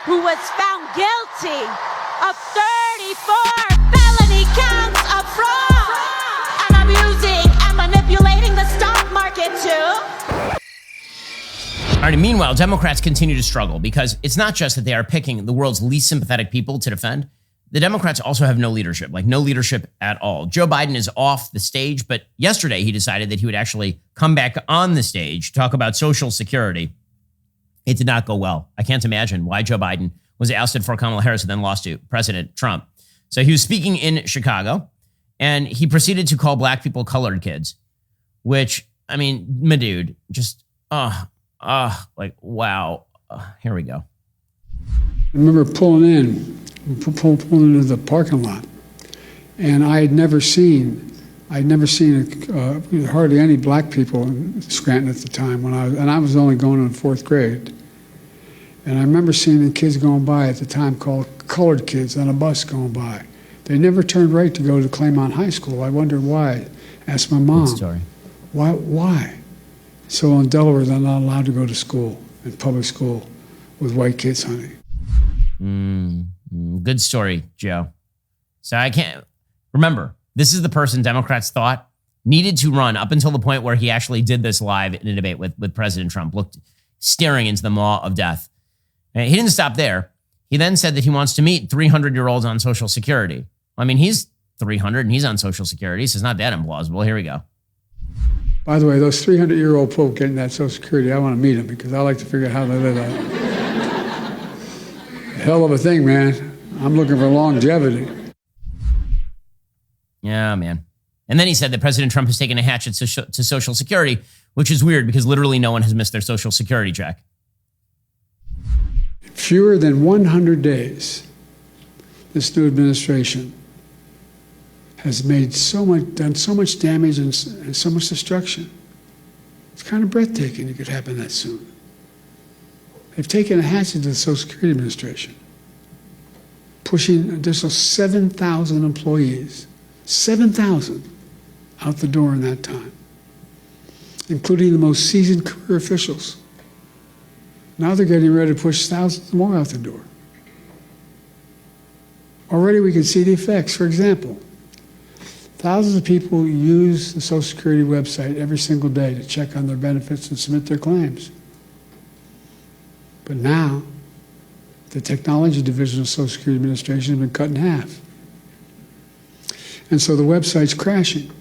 who was found guilty of 34 felony counts of fraud and abusing and manipulating the stock market too. All right, and meanwhile, Democrats continue to struggle because it's not just that they are picking the world's least sympathetic people to defend. The Democrats also have no leadership, like no leadership at all. Joe Biden is off the stage, but yesterday he decided that he would actually come back on the stage to talk about Social Security. It did not go well. I can't imagine why Joe Biden was ousted for Kamala Harris and then lost to President Trump. So he was speaking in Chicago, and he proceeded to call black people colored kids, which, I mean, my dude, just, like, wow. Here we go. I remember pulling into the parking lot, and I had never seen hardly any black people in Scranton at the time and I was only going in fourth grade. And I remember seeing the kids going by at the time called colored kids on a bus going by. They never turned right to go to Claymont High School. I wondered why. Asked my mom. Good story. Why? So in Delaware, they're not allowed to go to school, in public school, with white kids, honey. Good story, Joe. So I can't remember. This is the person Democrats thought needed to run up until the point where he actually did this live in a debate with President Trump, looked staring into the maw of death. And he didn't stop there. He then said that he wants to meet 300-year-olds on Social Security. I mean, he's 300 and he's on Social Security, so it's not that implausible. Here we go. By the way, those 300-year-old folk getting that Social Security, I want to meet them because I like to figure out how they live that. Hell of a thing, man. I'm looking for longevity. Yeah, man. And then he said that President Trump has taken a hatchet to Social Security, which is weird because literally no one has missed their Social Security check. Fewer than 100 days, this new administration has done so much damage and so much destruction. It's kind of breathtaking it could happen that soon. They've taken a hatchet to the Social Security Administration, pushing an additional 7,000 employees, 7,000 out the door in that time, including the most seasoned career officials. Now they're getting ready to push thousands more out the door. Already we can see the effects. For example, thousands of people use the Social Security website every single day to check on their benefits and submit their claims. But now, the technology division of the Social Security Administration has been cut in half. And so the website's crashing.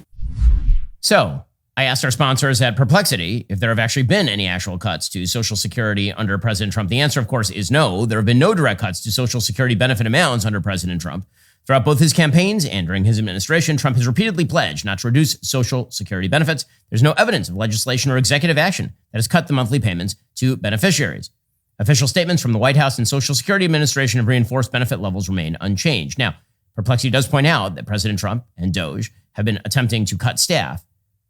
So I asked our sponsors at Perplexity if there have actually been any actual cuts to Social Security under President Trump. The answer, of course, is no. There have been no direct cuts to Social Security benefit amounts under President Trump. Throughout both his campaigns and during his administration, Trump has repeatedly pledged not to reduce Social Security benefits. There's no evidence of legislation or executive action that has cut the monthly payments to beneficiaries. Official statements from the White House and Social Security Administration have reinforced benefit levels remain unchanged. Now, Perplexity does point out that President Trump and DOJ have been attempting to cut staff.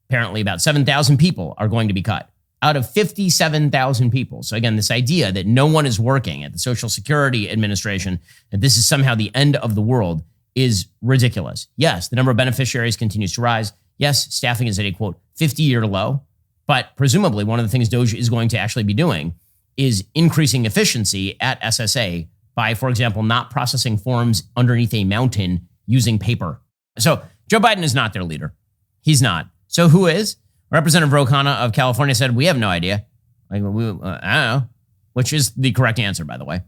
Apparently, about 7,000 people are going to be cut out of 57,000 people. So again, this idea that no one is working at the Social Security Administration, that this is somehow the end of the world, is ridiculous. Yes, the number of beneficiaries continues to rise. Yes, staffing is at a, quote, 50-year low. But presumably, one of the things DOJ is going to actually be doing is increasing efficiency at SSA by, for example, not processing forms underneath a mountain using paper. So Joe Biden is not their leader. He's not. So who is? Representative Ro Khanna of California said, we have no idea. I don't know, which is the correct answer, by the way.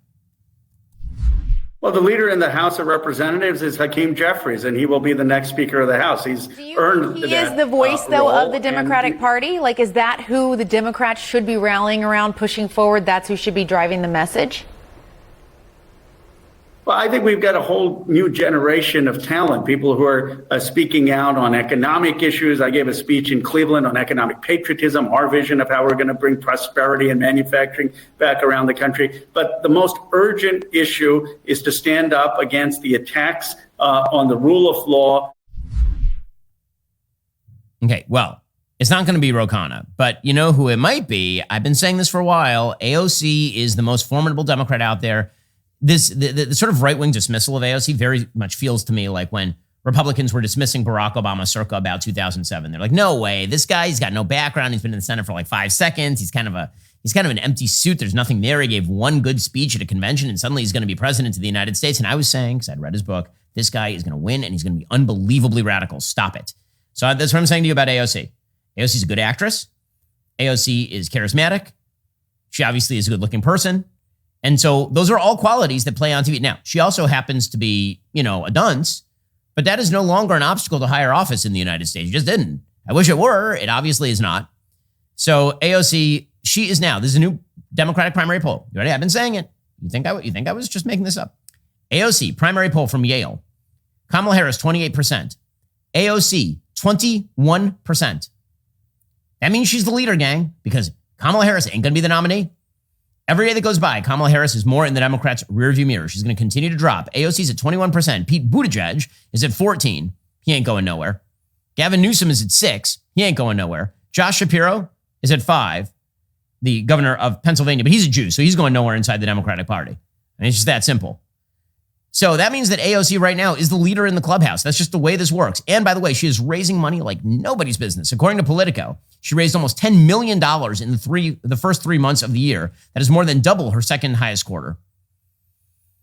Well, the leader in the House of Representatives is Hakeem Jeffries, and he will be the next Speaker of the House. He is the voice, though, of the Democratic Party? Like, is that who the Democrats should be rallying around, pushing forward? That's who should be driving the message? Well, I think we've got a whole new generation of talent, people who are speaking out on economic issues. I gave a speech in Cleveland on economic patriotism, our vision of how we're going to bring prosperity and manufacturing back around the country. But the most urgent issue is to stand up against the attacks on the rule of law. Okay, well, it's not going to be Ro Khanna, but you know who it might be? I've been saying this for a while. AOC is the most formidable Democrat out there. The sort of right-wing dismissal of AOC very much feels to me like when Republicans were dismissing Barack Obama circa about 2007. They're like, no way, this guy, he's got no background. He's been in the Senate for like 5 seconds. He's kind of He's kind of an empty suit. There's nothing there. He gave one good speech at a convention and suddenly he's going to be president of the United States. And I was saying, because I'd read his book, this guy is going to win and he's going to be unbelievably radical. Stop it. So that's what I'm saying to you about AOC. AOC is a good actress. AOC is charismatic. She obviously is a good looking person. And so those are all qualities that play on TV. Now, she also happens to be, a dunce, but that is no longer an obstacle to higher office in the United States. It just didn't. I wish it were. It obviously is not. So AOC, she is now, this is a new Democratic primary poll. You ready? I've been saying it. You think I was just making this up? AOC, primary poll from Yale. Kamala Harris, 28%. AOC, 21%. That means she's the leader, gang, because Kamala Harris ain't going to be the nominee. Every day that goes by, Kamala Harris is more in the Democrats' rearview mirror. She's going to continue to drop. AOC's at 21%. Pete Buttigieg is at 14%. He ain't going nowhere. Gavin Newsom is at 6%. He ain't going nowhere. Josh Shapiro is at 5%, the governor of Pennsylvania, but he's a Jew, so he's going nowhere inside the Democratic Party. And it's just that simple. So that means that AOC right now is the leader in the clubhouse. That's just the way this works. And by the way, she is raising money like nobody's business. According to Politico, she raised almost $10 million in the first 3 months of the year. That is more than double her second highest quarter.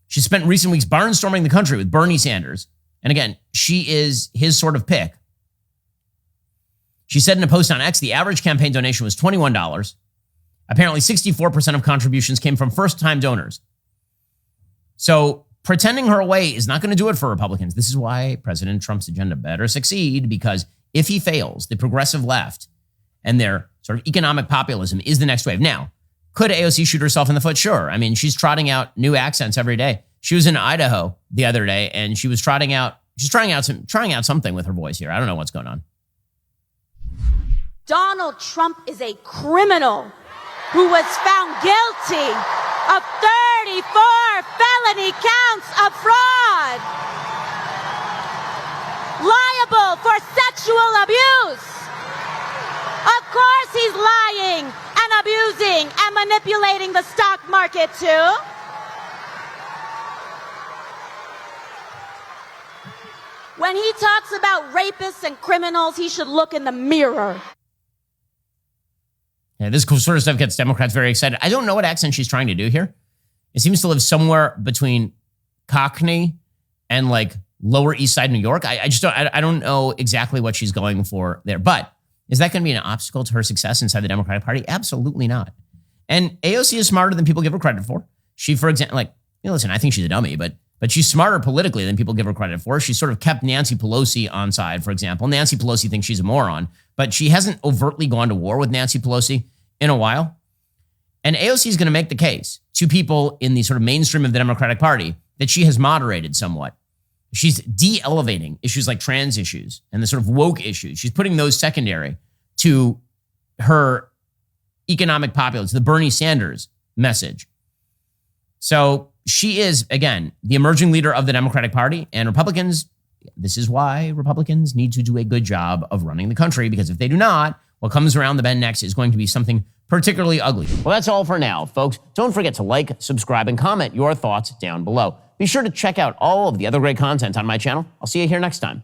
She spent recent weeks barnstorming the country with Bernie Sanders. And again, she is his sort of pick. She said in a post on X, the average campaign donation was $21. Apparently 64% of contributions came from first-time donors. So pretending her way is not going to do it for Republicans. This is why President Trump's agenda better succeed, because if he fails, the progressive left and their sort of economic populism is the next wave. Now, could AOC shoot herself in the foot? Sure. I mean, she's trotting out new accents every day. She was in Idaho the other day and she's trying out something with her voice here. I don't know what's going on. Donald Trump is a criminal who was found guilty of 34 felony counts of fraud, liable for sexual abuse. Of course he's lying and abusing and manipulating the stock market too. When he talks about rapists and criminals, he should look in the mirror. Yeah, this sort of stuff gets Democrats very excited. I don't know what accent she's trying to do here. It seems to live somewhere between Cockney and like Lower East Side New York. I don't know exactly what she's going for there. But is that going to be an obstacle to her success inside the Democratic Party? Absolutely not. And AOC is smarter than people give her credit for. She, for example, listen, I think she's a dummy, but she's smarter politically than people give her credit for. She sort of kept Nancy Pelosi on side, for example. Nancy Pelosi thinks she's a moron, but she hasn't overtly gone to war with Nancy Pelosi in a while. And AOC is going to make the case to people in the sort of mainstream of the Democratic Party that she has moderated somewhat. She's de-elevating issues like trans issues and the sort of woke issues. She's putting those secondary to her economic populism, the Bernie Sanders message. So she is, again, the emerging leader of the Democratic Party, and Republicans, this is why Republicans need to do a good job of running the country, because if they do not, what comes around the bend next is going to be something particularly ugly. Well, that's all for now, folks. Don't forget to like, subscribe, and comment your thoughts down below. Be sure to check out all of the other great content on my channel. I'll see you here next time.